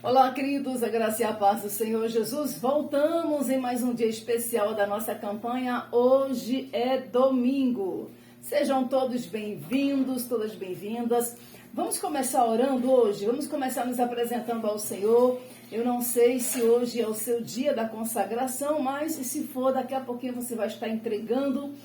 Olá, queridos, a graça e a paz do Senhor Jesus. Voltamos em mais um dia especial da nossa campanha. Hoje é domingo. Sejam todos bem-vindos, todas bem-vindas. Vamos começar orando hoje, vamos começar nos apresentando ao Senhor. Eu não sei se hoje é o seu dia da consagração, mas se for, daqui a pouquinho você vai estar entregando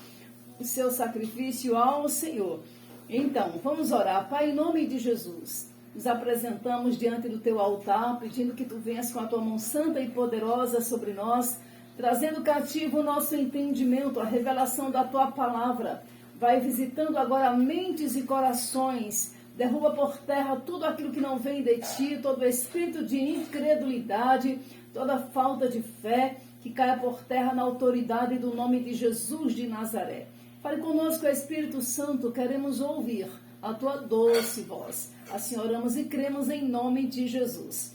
o seu sacrifício ao Senhor. Então, vamos orar. Pai, em nome de Jesus, nos apresentamos diante do teu altar, pedindo que tu venhas com a tua mão santa e poderosa sobre nós, trazendo cativo o nosso entendimento, a revelação da tua palavra. Vai visitando agora mentes e corações, derruba por terra tudo aquilo que não vem de ti, todo espírito de incredulidade, toda falta de fé, que caia por terra na autoridade do nome de Jesus de Nazaré. Fale conosco, Espírito Santo, queremos ouvir a tua doce voz. Assim oramos e cremos em nome de Jesus.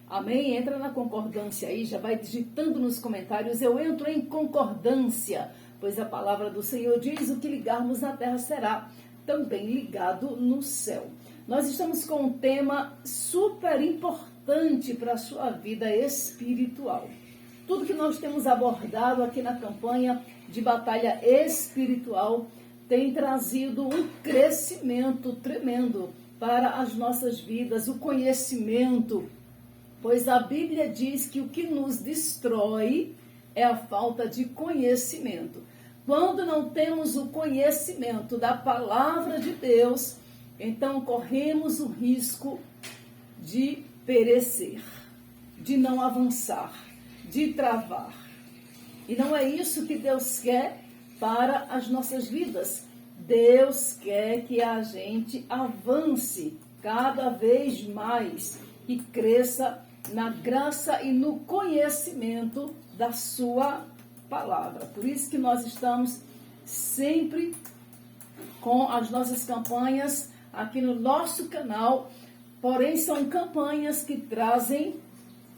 Amém? Entra na concordância aí, já vai digitando nos comentários, eu entro em concordância, pois a palavra do Senhor diz: o que ligarmos na terra será também ligado no céu. Nós estamos com um tema super importante para a sua vida espiritual. Tudo que nós temos abordado aqui na campanha de batalha espiritual tem trazido um crescimento tremendo para as nossas vidas, o conhecimento, pois a Bíblia diz que o que nos destrói é a falta de conhecimento. Quando não temos o conhecimento da palavra de Deus, então corremos o risco de perecer, de não avançar, de travar. E não é isso que Deus quer para as nossas vidas. Deus quer que a gente avance cada vez mais e cresça na graça e no conhecimento da sua palavra. Por isso que nós estamos sempre com as nossas campanhas aqui no nosso canal, porém são campanhas que trazem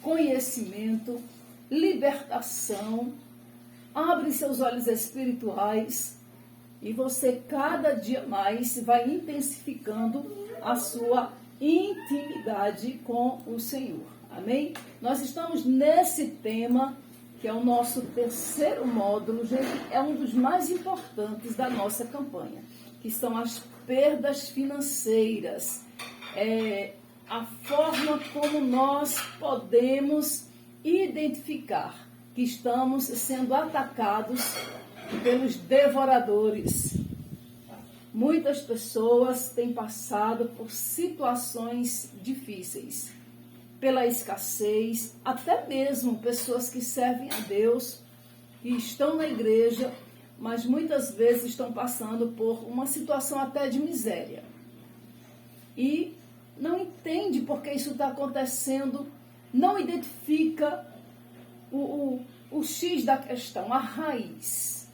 conhecimento, libertação, abre seus olhos espirituais e você cada dia mais vai intensificando a sua intimidade com o Senhor. Amém? Nós estamos nesse tema, que é o nosso terceiro módulo, gente, é um dos mais importantes da nossa campanha, que são as perdas financeiras. A forma como nós podemos identificar que estamos sendo atacados pelos devoradores. Muitas pessoas têm passado por situações difíceis, pela escassez, até mesmo pessoas que servem a Deus e estão na igreja, mas muitas vezes estão passando por uma situação até de miséria. E não entende por que isso está acontecendo, não identifica o X da questão, a raiz,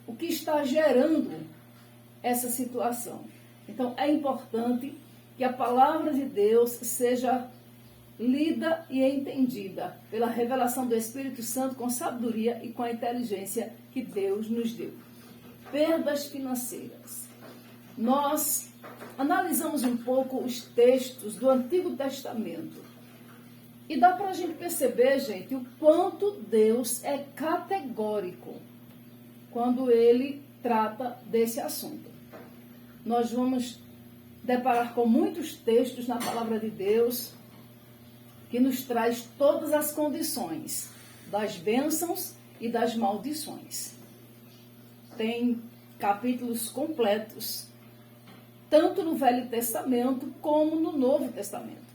o que está gerando essa situação. Então, é importante que a palavra de Deus seja lida e entendida pela revelação do Espírito Santo com sabedoria e com a inteligência que Deus nos deu. Perdas financeiras. Nós analisamos um pouco os textos do Antigo Testamento. E dá para a gente perceber, gente, o quanto Deus é categórico quando ele trata desse assunto. Nós vamos deparar com muitos textos na palavra de Deus que nos traz todas as condições das bênçãos e das maldições. Tem capítulos completos, tanto no Velho Testamento como no Novo Testamento,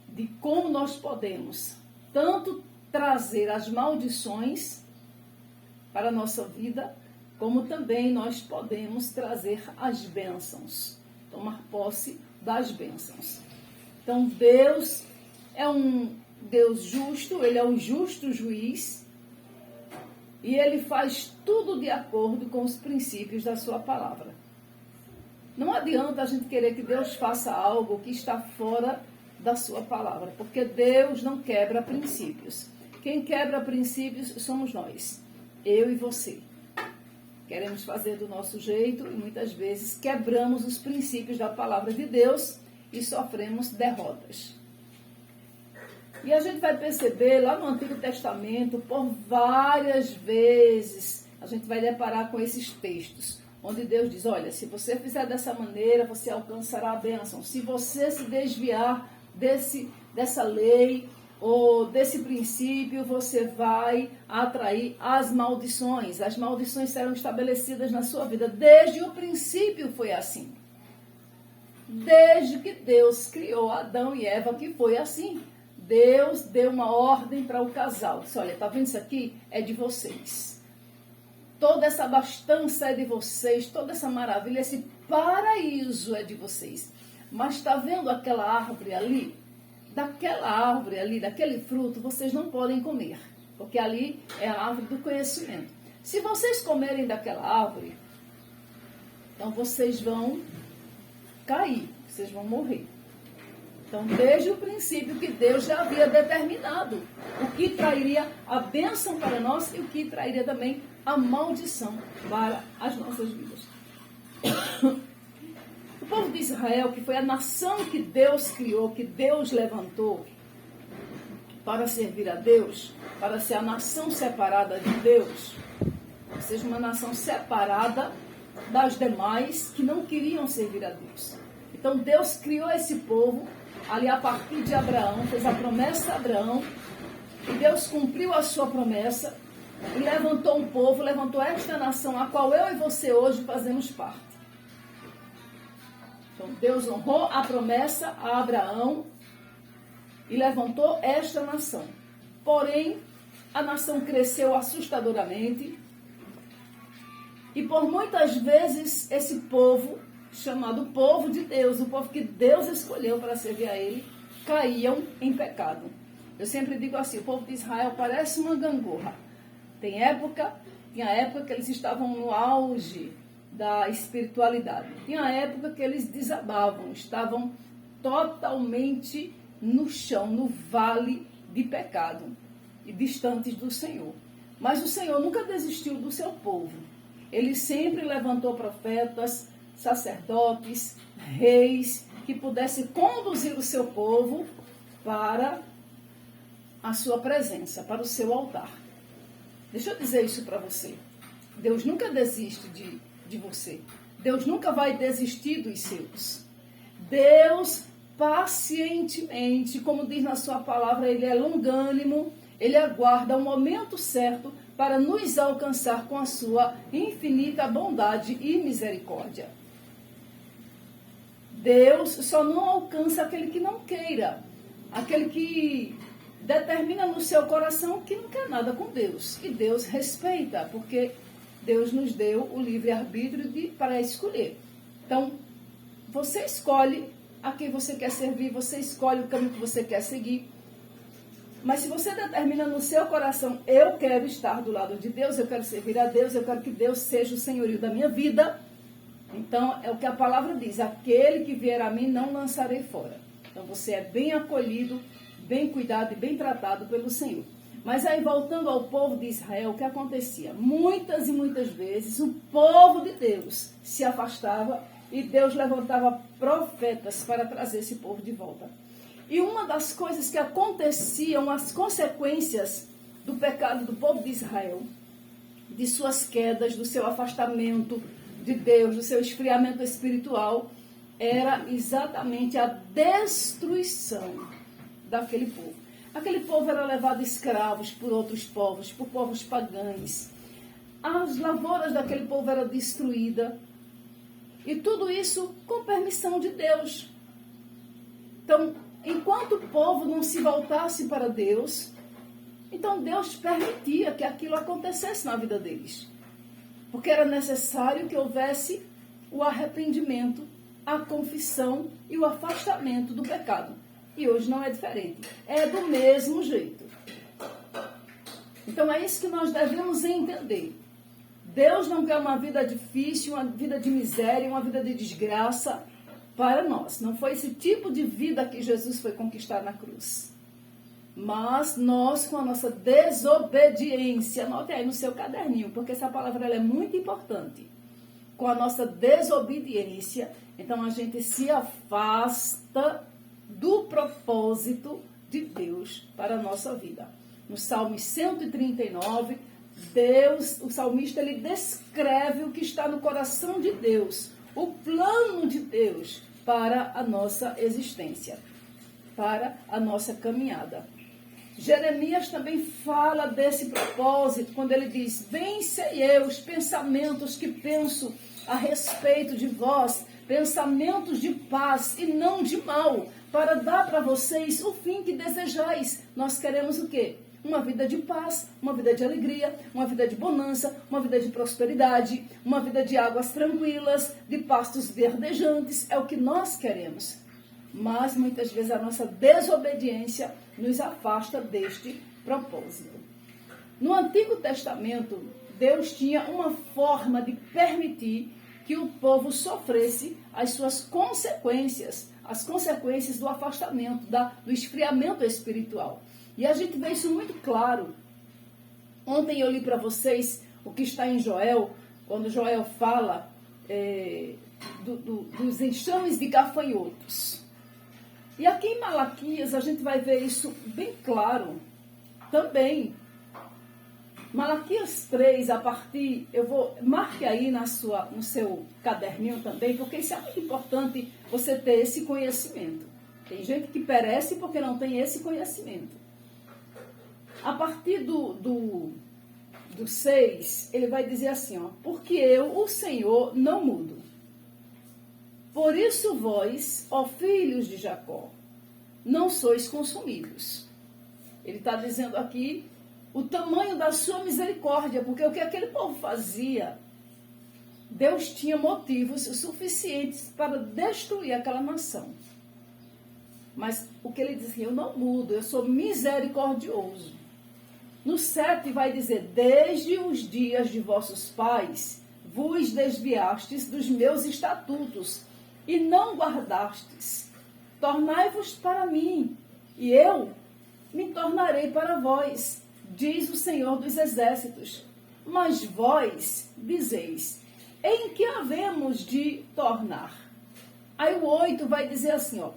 de como nós podemos tanto trazer as maldições para a nossa vida, como também nós podemos trazer as bênçãos, tomar posse das bênçãos. Então, Deus é um Deus justo, ele é um justo juiz, e ele faz tudo de acordo com os princípios da sua palavra. Não adianta a gente querer que Deus faça algo que está fora da sua palavra, porque Deus não quebra princípios. Quem quebra princípios somos nós, eu e você. Queremos fazer do nosso jeito e muitas vezes quebramos os princípios da palavra de Deus e sofremos derrotas. E a gente vai perceber lá no Antigo Testamento, por várias vezes, a gente vai deparar com esses textos, onde Deus diz, olha, se você fizer dessa maneira, você alcançará a bênção. Se você se desviar dessa lei ou desse princípio, você vai atrair as maldições. As maldições serão estabelecidas na sua vida. Desde o princípio foi assim. Desde que Deus criou Adão e Eva, que foi assim. Deus deu uma ordem para o casal. Disse, olha, tá vendo isso aqui? É de vocês. Toda essa abastança é de vocês, toda essa maravilha, esse paraíso é de vocês. Mas está vendo aquela árvore ali? Daquela árvore ali, daquele fruto, vocês não podem comer. Porque ali é a árvore do conhecimento. Se vocês comerem daquela árvore, então vocês vão cair, vocês vão morrer. Então, desde o princípio que Deus já havia determinado o que trairia a bênção para nós e o que trairia também a maldição para as nossas vidas. O povo de Israel, que foi a nação que Deus criou, que Deus levantou para servir a Deus, para ser a nação separada de Deus, ou seja, uma nação separada das demais que não queriam servir a Deus. Então, Deus criou esse povo ali a partir de Abraão, fez a promessa a Abraão, e Deus cumpriu a sua promessa, e levantou um povo, levantou esta nação, a qual eu e você hoje fazemos parte. Então, Deus honrou a promessa a Abraão, e levantou esta nação. Porém, a nação cresceu assustadoramente, e por muitas vezes esse povo, chamado povo de Deus, o povo que Deus escolheu para servir a Ele, caíam em pecado. Eu sempre digo assim, o povo de Israel parece uma gangorra. Tinha época que eles estavam no auge da espiritualidade. Tinha época que eles desabavam, estavam totalmente no chão, no vale de pecado e distantes do Senhor. Mas o Senhor nunca desistiu do seu povo. Ele sempre levantou profetas, sacerdotes, reis, que pudessem conduzir o seu povo para a sua presença, para o seu altar. Deixa eu dizer isso para você. Deus nunca desiste de você. Deus nunca vai desistir dos seus. Deus, pacientemente, como diz na sua palavra, Ele é longânimo, Ele aguarda o momento certo para nos alcançar com a sua infinita bondade e misericórdia. Deus só não alcança aquele que não queira, aquele que determina no seu coração que não quer nada com Deus. E Deus respeita, porque Deus nos deu o livre-arbítrio para escolher. Então, você escolhe a quem você quer servir, você escolhe o caminho que você quer seguir. Mas se você determina no seu coração, eu quero estar do lado de Deus, eu quero servir a Deus, eu quero que Deus seja o senhorio da minha vida, então é o que a palavra diz, aquele que vier a mim não lançarei fora. Então você é bem acolhido, bem cuidado e bem tratado pelo Senhor. Mas aí, voltando ao povo de Israel, o que acontecia? Muitas e muitas vezes o povo de Deus se afastava e Deus levantava profetas para trazer esse povo de volta. E uma das coisas que aconteciam, as consequências do pecado do povo de Israel, de suas quedas, do seu afastamento de Deus, do seu esfriamento espiritual, era exatamente a destruição daquele povo. Aquele povo era levado escravos por outros povos, por povos pagãos. As lavouras daquele povo eram destruídas. E tudo isso com permissão de Deus. Então, enquanto o povo não se voltasse para Deus, então Deus permitia que aquilo acontecesse na vida deles. Porque era necessário que houvesse o arrependimento, a confissão e o afastamento do pecado. E hoje não é diferente. É do mesmo jeito. Então é isso que nós devemos entender. Deus não quer uma vida difícil, uma vida de miséria, uma vida de desgraça para nós. Não foi esse tipo de vida que Jesus foi conquistar na cruz. Mas nós, com a nossa desobediência, anote aí no seu caderninho, porque essa palavra ela é muito importante. Com a nossa desobediência, então a gente se afasta do propósito de Deus para a nossa vida. No Salmo 139, Deus, o salmista, ele descreve o que está no coração de Deus, o plano de Deus para a nossa existência, para a nossa caminhada. Jeremias também fala desse propósito, quando ele diz: bem sei eu os pensamentos que penso a respeito de vós, pensamentos de paz e não de mal, para dar para vocês o fim que desejais. Nós queremos o quê? Uma vida de paz, uma vida de alegria, uma vida de bonança, uma vida de prosperidade, uma vida de águas tranquilas, de pastos verdejantes. É o que nós queremos. Mas muitas vezes a nossa desobediência nos afasta deste propósito. No Antigo Testamento, Deus tinha uma forma de permitir que o povo sofresse as suas consequências, as consequências do afastamento, do esfriamento espiritual. E a gente vê isso muito claro. Ontem eu li para vocês o que está em Joel, quando Joel fala dos enxames de gafanhotos. E aqui em Malaquias a gente vai ver isso bem claro também. Malaquias 3, marque aí no seu caderninho também, porque isso é muito importante, você ter esse conhecimento. Tem gente que perece porque não tem esse conhecimento. A partir do 6, ele vai dizer assim, ó: porque eu, o Senhor, não mudo. Por isso vós, ó filhos de Jacó, não sois consumidos. Ele está dizendo aqui o tamanho da sua misericórdia, porque o que aquele povo fazia, Deus tinha motivos suficientes para destruir aquela nação. Mas o que ele diz assim: eu não mudo, eu sou misericordioso. No 7 vai dizer: desde os dias de vossos pais vos desviastes dos meus estatutos e não guardastes. Tornai-vos para mim, e eu me tornarei para vós, diz o Senhor dos Exércitos. Mas vós dizeis: em que havemos de tornar? Aí o 8 vai dizer assim, ó: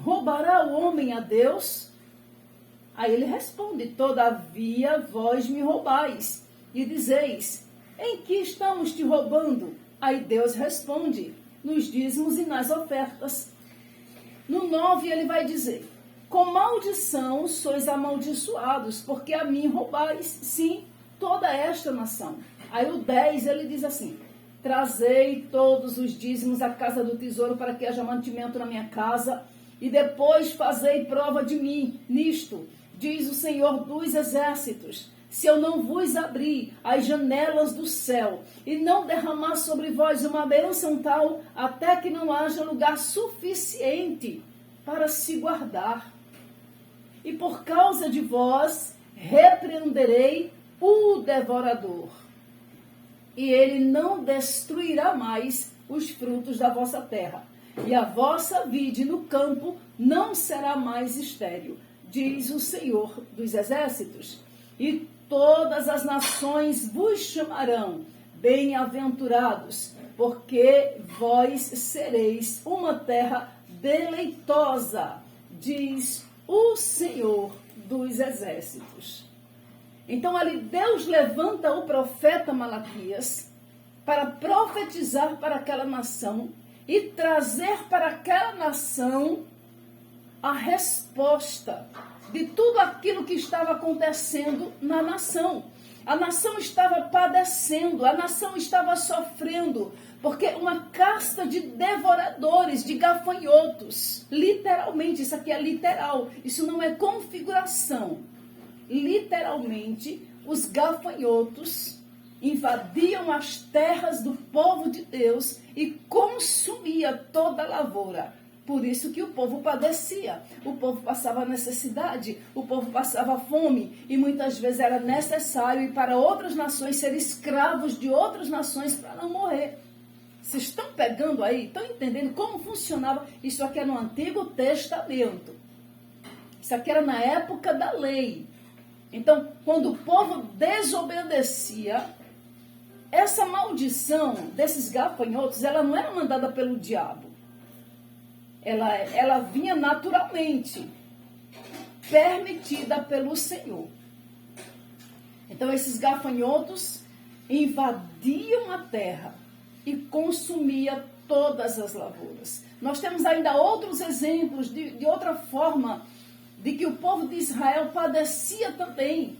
roubará o homem a Deus? Aí ele responde: todavia vós me roubais, e dizeis: em que estamos te roubando? Aí Deus responde: nos dízimos e nas ofertas. No 9 ele vai dizer: com maldição sois amaldiçoados, porque a mim roubais, sim, toda esta nação. Aí o 10 ele diz assim: trazei todos os dízimos à casa do tesouro, para que haja mantimento na minha casa, e depois fazei prova de mim nisto, diz o Senhor dos Exércitos: se eu não vos abrir as janelas do céu e não derramar sobre vós uma bênção tal, até que não haja lugar suficiente para se guardar. E por causa de vós repreenderei o devorador, e ele não destruirá mais os frutos da vossa terra, e a vossa vide no campo não será mais estéril, diz o Senhor dos Exércitos. E todas as nações vos chamarão bem-aventurados, porque vós sereis uma terra deleitosa, diz o Senhor dos Exércitos. Então ali Deus levanta o profeta Malaquias para profetizar para aquela nação e trazer para aquela nação a resposta de tudo aquilo que estava acontecendo na nação. A nação estava padecendo, a nação estava sofrendo, porque uma casta de devoradores, de gafanhotos, literalmente, isso aqui é literal, isso não é configuração. Literalmente, os gafanhotos invadiam as terras do povo de Deus e consumia toda a lavoura. Por isso que o povo padecia, o povo passava necessidade, o povo passava fome, e muitas vezes era necessário ir para outras nações, ser escravos de outras nações para não morrer. Vocês estão pegando aí? Estão entendendo como funcionava? Isso aqui é no Antigo Testamento. Isso aqui era na época da lei. Então, quando o povo desobedecia, essa maldição desses gafanhotos, ela não era mandada pelo diabo. Ela vinha naturalmente. permitida pelo Senhor. Então, esses gafanhotos invadiam a terra e consumiam todas as lavouras. Nós temos ainda outros exemplos de outra forma de que o povo de Israel padecia também,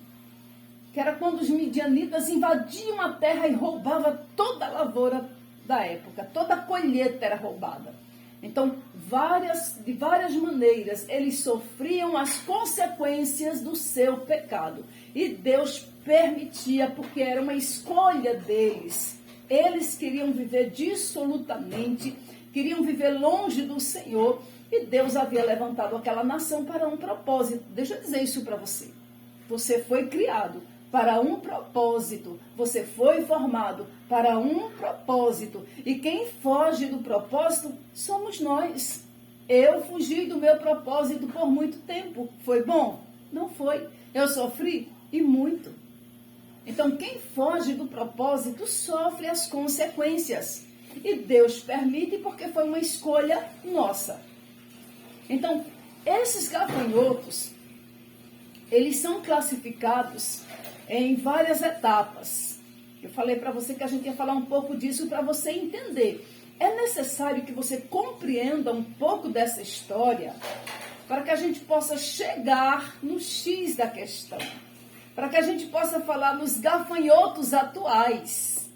que era quando os midianitas invadiam a terra e roubavam toda a lavoura da época, toda a colheita era roubada. Então, de várias maneiras, eles sofriam as consequências do seu pecado. E Deus permitia, porque era uma escolha deles. Eles queriam viver dissolutamente, queriam viver longe do Senhor. E Deus havia levantado aquela nação para um propósito. Deixa eu dizer isso para você. Você foi criado para um propósito. Você foi formado para um propósito. E quem foge do propósito somos nós. Eu fugi do meu propósito por muito tempo. Foi bom? Não foi. Eu sofri? E muito. Então, quem foge do propósito sofre as consequências. E Deus permite porque foi uma escolha nossa. Então, esses gafanhotos, eles são classificados em várias etapas. Eu falei para você que a gente ia falar um pouco disso para você entender. É necessário que você compreenda um pouco dessa história para que a gente possa chegar no X da questão. Para que a gente possa falar nos gafanhotos atuais,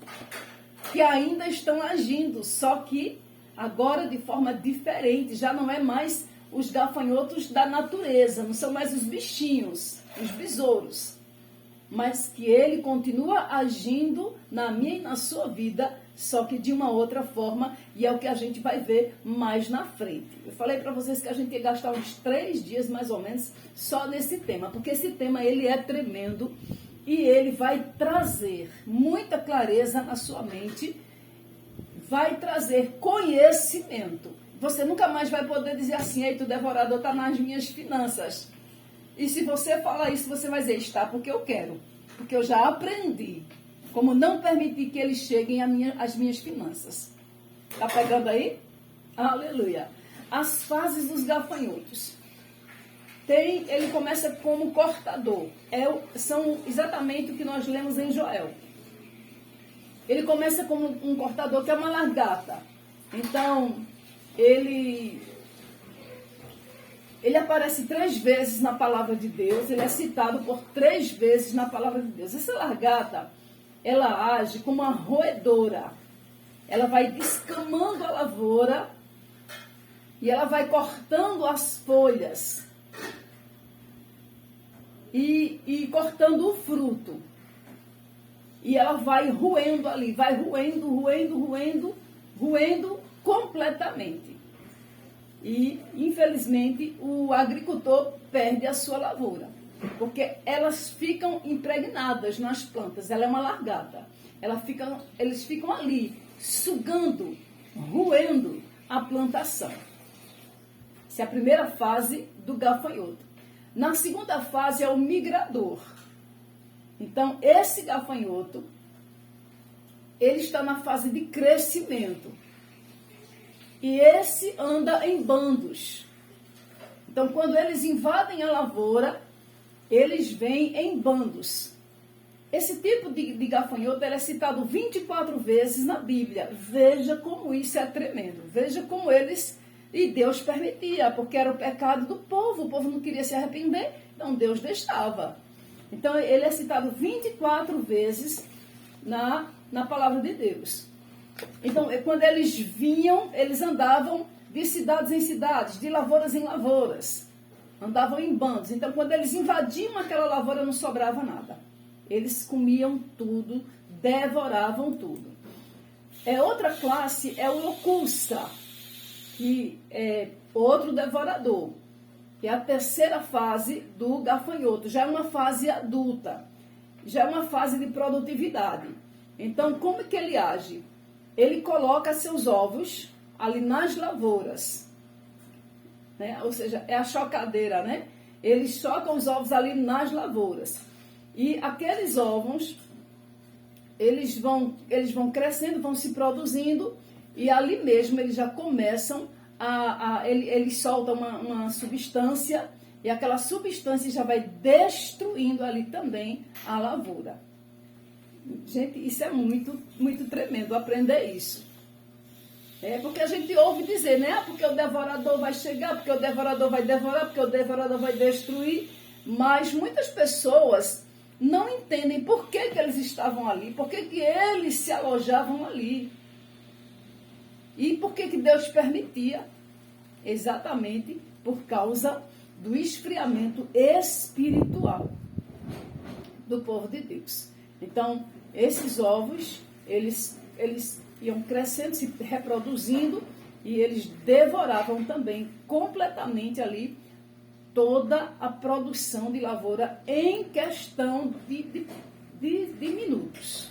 que ainda estão agindo, só que agora de forma diferente. Já não é mais os gafanhotos da natureza, não são mais os bichinhos, os besouros. Mas que ele continua agindo na minha e na sua vida, só que de uma outra forma, e é o que a gente vai ver mais na frente. Eu falei para vocês que a gente ia gastar uns 3 dias, mais ou menos, só nesse tema, porque esse tema ele é tremendo e ele vai trazer muita clareza na sua mente, vai trazer conhecimento. Você nunca mais vai poder dizer assim: eita, o devorador está nas minhas finanças. E se você falar isso, você vai dizer: está porque eu quero. Porque eu já aprendi como não permitir que eles cheguem às minhas finanças. Está pegando aí? Aleluia. As fases dos gafanhotos. Ele começa como cortador. São exatamente o que nós lemos em Joel. Ele começa como um cortador, que é uma largata. Então, ele aparece 3 vezes na palavra de Deus, ele é citado por 3 vezes na palavra de Deus. Essa largata, ela age como uma roedora. Ela vai descamando a lavoura e ela vai cortando as folhas e cortando o fruto. E ela vai roendo ali, vai roendo completamente. E, infelizmente, o agricultor perde a sua lavoura, porque elas ficam impregnadas nas plantas. Ela é uma largata. Eles ficam ali, sugando, roendo a plantação. Essa é a primeira fase do gafanhoto. Na segunda fase é o migrador. Então, esse gafanhoto, ele está na fase de crescimento. E esse anda em bandos. Então, quando eles invadem a lavoura, eles vêm em bandos. Esse tipo de gafanhoto é citado 24 vezes na Bíblia. Veja como isso é tremendo. Veja como eles... E Deus permitia, porque era o pecado do povo. O povo não queria se arrepender, então Deus deixava. Então, ele é citado 24 vezes na palavra de Deus. Então, quando eles vinham, eles andavam de cidades em cidades, de lavouras em lavouras. Andavam em bandos. Então, quando eles invadiam aquela lavoura, não sobrava nada. Eles comiam tudo, devoravam tudo. Outra classe é o locusta, que é outro devorador. Que é a terceira fase do gafanhoto. Já é uma fase adulta. Já é uma fase de produtividade. Então, como que ele age? Ele coloca seus ovos ali nas lavouras, né? Ou seja, é a chocadeira, né? Eles chocam os ovos ali nas lavouras. E aqueles ovos, eles vão crescendo, vão se produzindo, e ali mesmo eles já começam eles soltam uma substância e aquela substância já vai destruindo ali também a lavoura. Gente, isso é muito, muito tremendo, aprender isso. Porque a gente ouve dizer, né? Porque o devorador vai chegar, porque o devorador vai devorar, porque o devorador vai destruir. Mas muitas pessoas não entendem por que eles estavam ali, por que eles se alojavam ali. E por que Deus permitia? Exatamente por causa do esfriamento espiritual do povo de Deus. Então, esses ovos, eles iam crescendo, se reproduzindo, e eles devoravam também completamente ali toda a produção de lavoura em questão de minutos.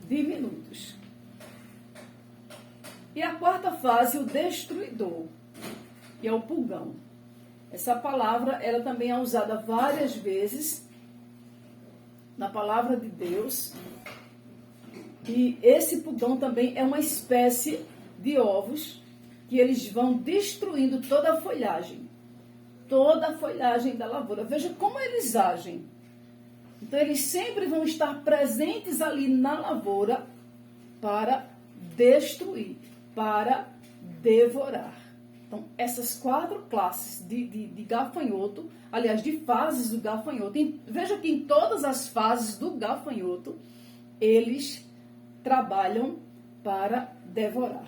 De minutos. E a quarta fase, o destruidor, que é o pulgão. Essa palavra, ela também é usada várias vezes na palavra de Deus. E esse pulgão também é uma espécie de ovos que eles vão destruindo toda a folhagem da lavoura. Veja como eles agem. Então, eles sempre vão estar presentes ali na lavoura para destruir, para devorar. Então, essas 4 classes de gafanhoto, aliás, de fases do gafanhoto, veja que em todas as fases do gafanhoto, eles trabalham para devorar.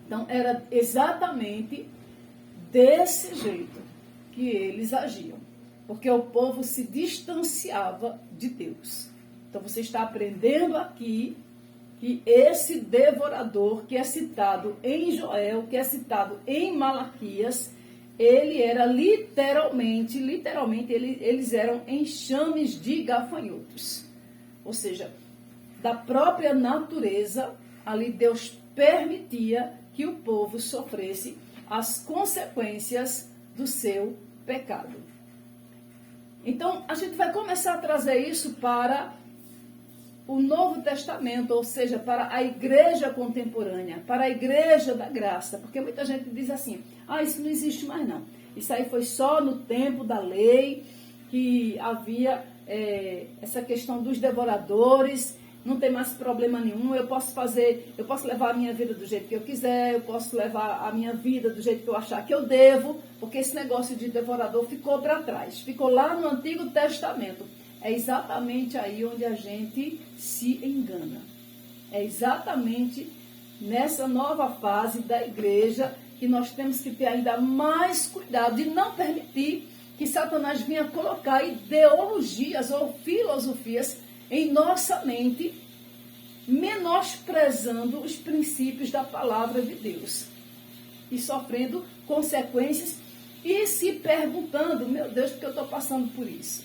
Então, era exatamente desse jeito que eles agiam, porque o povo se distanciava de Deus. Então, você está aprendendo aqui que esse devorador que é citado em Joel, que é citado em Malaquias, ele era literalmente, eles eram enxames de gafanhotos. Ou seja, da própria natureza, ali Deus permitia que o povo sofresse as consequências do seu pecado. Então, a gente vai começar a trazer isso para o Novo Testamento, ou seja, para a igreja contemporânea, para a igreja da graça, porque muita gente diz assim, isso não existe mais não. Isso aí foi só no tempo da lei que havia essa questão dos devoradores, não tem mais problema nenhum, eu posso levar a minha vida do jeito que eu quiser, eu posso levar a minha vida do jeito que eu achar que eu devo, porque esse negócio de devorador ficou para trás, ficou lá no Antigo Testamento. É exatamente aí onde a gente se engana. É exatamente nessa nova fase da igreja que nós temos que ter ainda mais cuidado de não permitir que Satanás venha colocar ideologias ou filosofias em nossa mente, menosprezando os princípios da palavra de Deus e sofrendo consequências e se perguntando, meu Deus, por que eu estou passando por isso?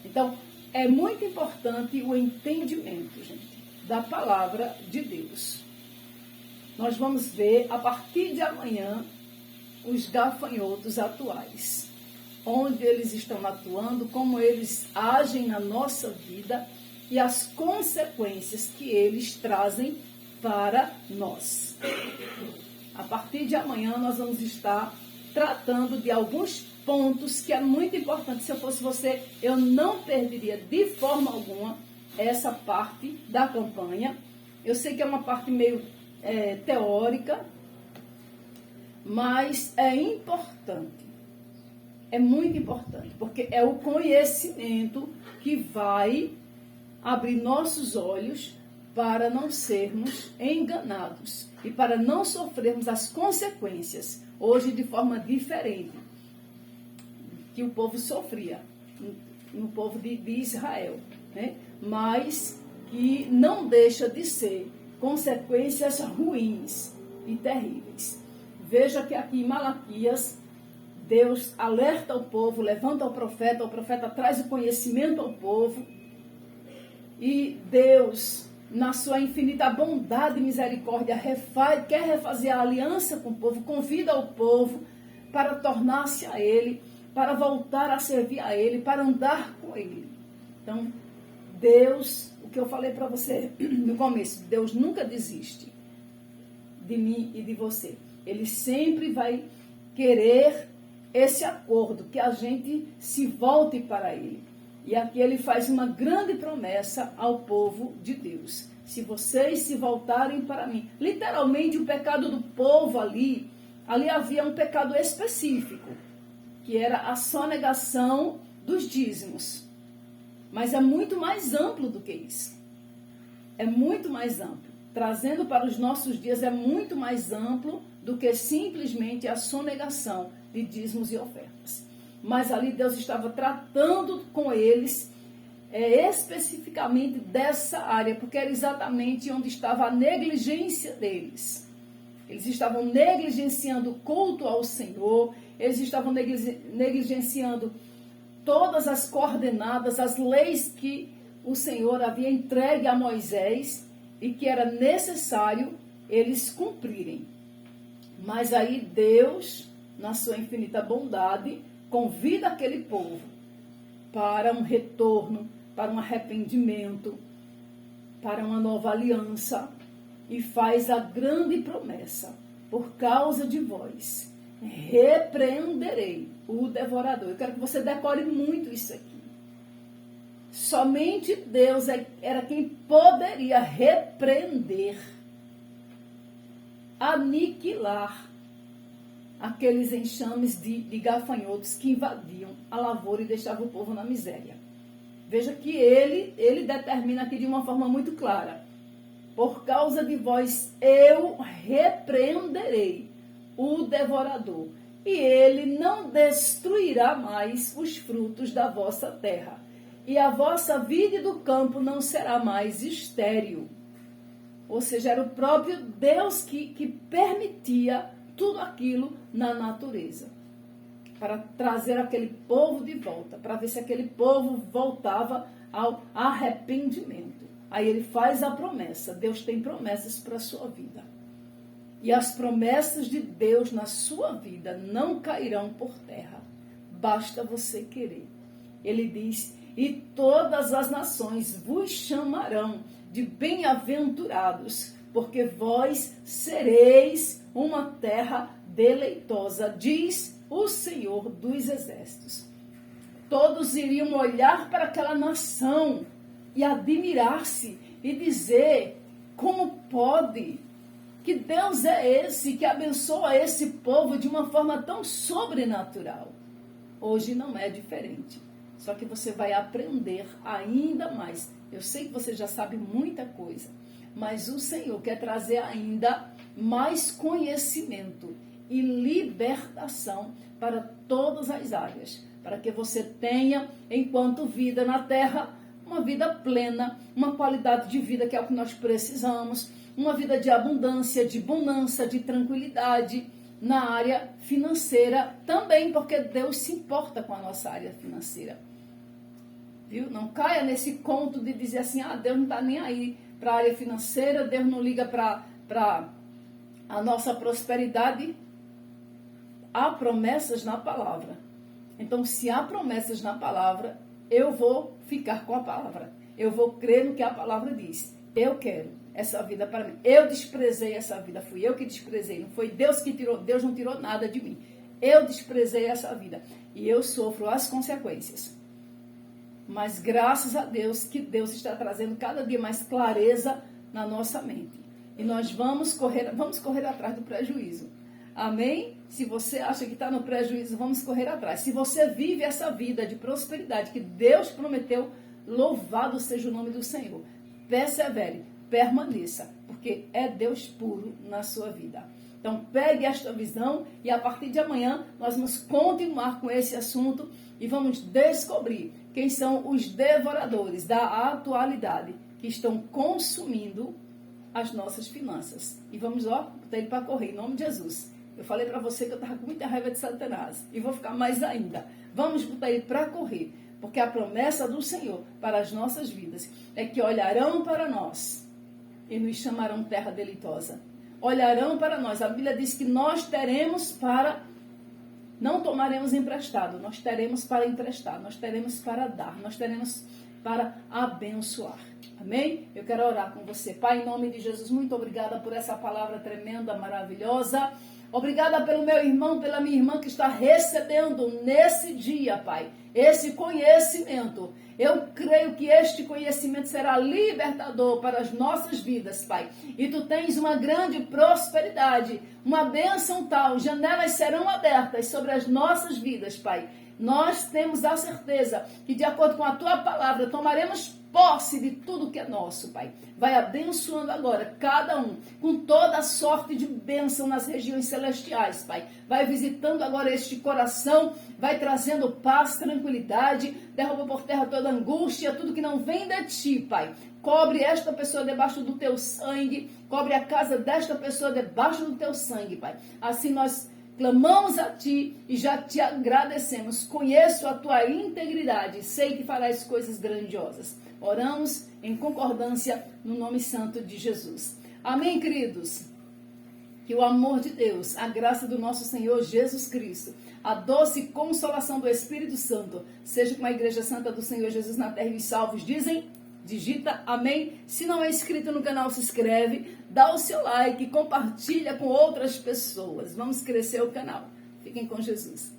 Então, é muito importante o entendimento, gente, da palavra de Deus. Nós vamos ver, a partir de amanhã, os gafanhotos atuais. Onde eles estão atuando, como eles agem na nossa vida e as consequências que eles trazem para nós. A partir de amanhã, nós vamos estar tratando de alguns pontos que é muito importante. Se eu fosse você, eu não perderia de forma alguma essa parte da campanha. Eu sei que é uma parte meio teórica, mas é importante. É muito importante, porque é o conhecimento que vai abrir nossos olhos para não sermos enganados e para não sofrermos as consequências, hoje de forma diferente, que o povo sofria, no povo de Israel, né? Mas que não deixa de ser consequências ruins e terríveis. Veja que aqui em Malaquias, Deus alerta o povo, levanta o profeta traz o conhecimento ao povo, e Deus, na sua infinita bondade e misericórdia, quer refazer a aliança com o povo, convida o povo para tornar-se a Ele, para voltar a servir a Ele, para andar com Ele. Então, Deus, o que eu falei para você no começo, Deus nunca desiste de mim e de você. Ele sempre vai querer esse acordo, que a gente se volte para ele. E aqui ele faz uma grande promessa ao povo de Deus. Se vocês se voltarem para mim. Literalmente, o pecado do povo ali havia um pecado específico, que era a sonegação dos dízimos. Mas é muito mais amplo do que isso. É muito mais amplo. Trazendo para os nossos dias, é muito mais amplo do que simplesmente a sonegação de dízimos e ofertas. Mas ali Deus estava tratando com eles especificamente dessa área, porque era exatamente onde estava a negligência deles. Eles estavam negligenciando o culto ao Senhor, eles estavam negligenciando todas as coordenadas, as leis que o Senhor havia entregue a Moisés e que era necessário eles cumprirem. Mas aí Deus, na sua infinita bondade, convida aquele povo para um retorno, para um arrependimento, para uma nova aliança e faz a grande promessa: por causa de vós, repreenderei o devorador. Eu quero que você decore muito isso aqui. Somente Deus era quem poderia repreender, aniquilar aqueles enxames de gafanhotos que invadiam a lavoura e deixavam o povo na miséria. Veja que ele determina aqui de uma forma muito clara: por causa de vós eu repreenderei o devorador, e ele não destruirá mais os frutos da vossa terra, e a vossa vide do campo não será mais estéril. Ou seja, era o próprio Deus que permitia tudo aquilo na natureza, para trazer aquele povo de volta, para ver se aquele povo voltava ao arrependimento. Aí ele faz a promessa. Deus tem promessas para a sua vida. E as promessas de Deus na sua vida não cairão por terra. Basta você querer. Ele diz: e todas as nações vos chamarão de bem-aventurados, porque vós sereis uma terra deleitosa, diz o Senhor dos Exércitos. Todos iriam olhar para aquela nação e admirar-se e dizer: como pode? Que Deus é esse que abençoa esse povo de uma forma tão sobrenatural? Hoje não é diferente. Só que você vai aprender ainda mais. Eu sei que você já sabe muita coisa, mas o Senhor quer trazer ainda mais conhecimento e libertação para todas as áreas, para que você tenha, enquanto vida na terra, uma vida plena, uma qualidade de vida que é o que nós precisamos, uma vida de abundância, de bonança, de tranquilidade na área financeira também, porque Deus se importa com a nossa área financeira. Viu? Não caia nesse conto de dizer assim: Deus não está nem aí para a área financeira, Deus não liga para a nossa prosperidade. Há promessas na palavra. Então, se há promessas na palavra, eu vou ficar com a palavra. Eu vou crer no que a palavra diz. Eu quero essa vida para mim. Eu desprezei essa vida. Fui eu que desprezei. Não foi Deus que tirou. Deus não tirou nada de mim. Eu desprezei essa vida. E eu sofro as consequências. Mas graças a Deus que Deus está trazendo cada dia mais clareza na nossa mente. E nós vamos correr atrás do prejuízo. Amém? Se você acha que está no prejuízo, vamos correr atrás. Se você vive essa vida de prosperidade que Deus prometeu, louvado seja o nome do Senhor. Persevere, permaneça, porque é Deus puro na sua vida. Então, pegue esta visão e a partir de amanhã nós vamos continuar com esse assunto e vamos descobrir quem são os devoradores da atualidade que estão consumindo as nossas finanças. E vamos, botar ele para correr, em nome de Jesus. Eu falei para você que eu estava com muita raiva de Satanás e vou ficar mais ainda. Vamos botar ele para correr, porque a promessa do Senhor para as nossas vidas é que olharão para nós e nos chamarão terra deleitosa. Olharão para nós. A Bíblia diz que nós teremos para... Não tomaremos emprestado, nós teremos para emprestar, nós teremos para dar, nós teremos para abençoar. Amém? Eu quero orar com você. Pai, em nome de Jesus, muito obrigada por essa palavra tremenda, maravilhosa. Obrigada pelo meu irmão, pela minha irmã que está recebendo nesse dia, Pai, esse conhecimento. Eu creio que este conhecimento será libertador para as nossas vidas, Pai. E Tu tens uma grande prosperidade, uma bênção tal, janelas serão abertas sobre as nossas vidas, Pai. Nós temos a certeza que, de acordo com a Tua palavra, tomaremos posse de tudo que é nosso, Pai. Vai abençoando agora cada um com toda a sorte de bênção nas regiões celestiais, Pai. Vai visitando agora este coração, vai trazendo paz, tranquilidade, derruba por terra toda angústia, tudo que não vem de Ti, Pai. Cobre esta pessoa debaixo do Teu sangue, cobre a casa desta pessoa debaixo do Teu sangue, Pai. Assim nós clamamos a Ti e já Te agradecemos. Conheço a Tua integridade, sei que farás coisas grandiosas. Oramos em concordância no nome santo de Jesus. Amém, queridos? Que o amor de Deus, a graça do nosso Senhor Jesus Cristo, a doce consolação do Espírito Santo, seja com a Igreja Santa do Senhor Jesus na terra e os salvos dizem, digita amém. Se não é inscrito no canal, se inscreve, dá o seu like, compartilha com outras pessoas. Vamos crescer o canal. Fiquem com Jesus.